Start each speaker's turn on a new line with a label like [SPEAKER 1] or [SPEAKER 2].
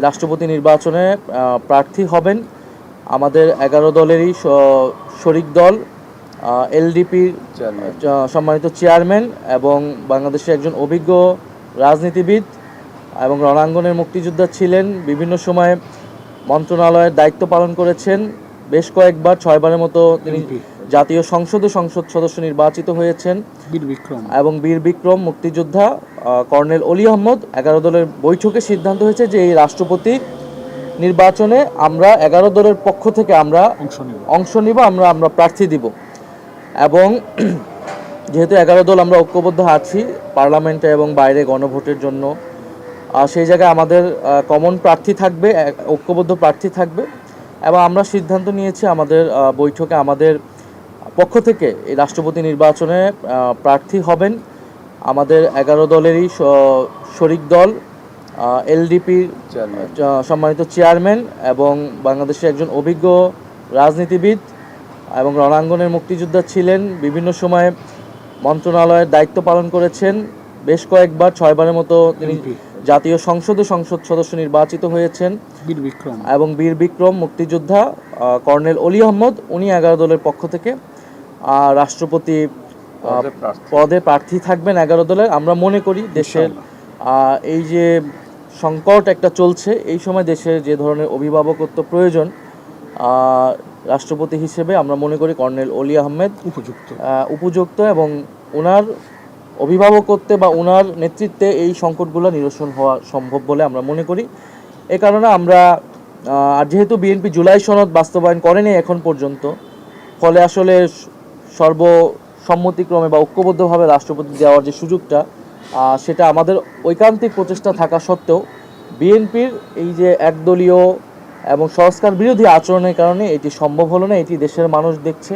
[SPEAKER 1] রাষ্ট্রপতি নির্বাচনে প্রার্থী হবেন আমাদের 11 দলেরই শরিক দল এলডিপির সম্মানিত চেয়ারম্যান এবং বাংলাদেশের একজন অভিজ্ঞ রাজনীতিবিদ এবং রণাঙ্গনের মুক্তিযোদ্ধা ছিলেন। বিভিন্ন সময়ে মন্ত্রণালয়ের দায়িত্ব পালন করেছেন। বেশ কয়েকবার 6বারের মতো তিনি জাতীয় সংসদ সদস্য নির্বাচিত হয়েছেন এবং বীর বিক্রম মুক্তিযোদ্ধা কর্নেল অলি আহমদ। 11 দলের বৈঠকে সিদ্ধান্ত হয়েছে যে এই রাষ্ট্রপতি নির্বাচনে আমরা 11 দলের পক্ষ থেকে আমরা অংশ নিব, আমরা প্রার্থী দিব। এবং যেহেতু 11 দল আমরা ঐক্যবদ্ধ আছি পার্লামেন্টে এবং বাইরে গণভোটের জন্য, সেই জায়গায় আমাদের কমন প্রার্থী থাকবে, ঐক্যবদ্ধ প্রার্থী থাকবে। এবং আমরা সিদ্ধান্ত নিয়েছি আমাদের বৈঠকে আমাদের পক্ষ থেকে এই রাষ্ট্রপতি নির্বাচনে প্রার্থী হবেন আমাদের 11 দলেরই শরিক দল এলডিপির সম্মানিত চেয়ারম্যান এবং বাংলাদেশের একজন অভিজ্ঞ রাজনীতিবিদ এবং রণাঙ্গনের মুক্তিযোদ্ধা ছিলেন। বিভিন্ন সময়ে মন্ত্রণালয়ের দায়িত্ব পালন করেছেন। বেশ কয়েকবার 6বারের মতো তিনি জাতীয় সংসদ সদস্য নির্বাচিত হয়েছেন এবং বীর বিক্রম মুক্তিযোদ্ধা কর্নেল অলি আহমদ। উনি 11 দলের পক্ষ থেকে রাষ্ট্রপতি পদে প্রার্থী থাকবেন 11 দলের। আমরা মনে করি দেশের এই যে সংকট একটা চলছে, এই সময় দেশের যে ধরনের অভিভাবকত্ব প্রয়োজন, রাষ্ট্রপতি হিসেবে আমরা মনে করি কর্নেল অলি আহমেদ উপযুক্ত এবং ওনার অভিভাবকত্বে বা ওনার নেতৃত্বে এই সংকটগুলো নিরসন হওয়া সম্ভব বলে আমরা মনে করি। এ কারণে আমরা আর যেহেতু বিএনপি জুলাই সনদ বাস্তবায়ন করেনি এখন পর্যন্ত, ফলে আসলে সর্বসম্মতিক্রমে বা ঐক্যবদ্ধভাবে রাষ্ট্রপতি দেওয়ার যে সুযোগটা, সেটা আমাদের ঐকান্তিক প্রচেষ্টা থাকা সত্ত্বেও বিএনপির এই যে একদলীয় এবং সংস্কার বিরোধী আচরণের কারণে এটি সম্ভব হলো না। এটি দেশের মানুষ দেখছে।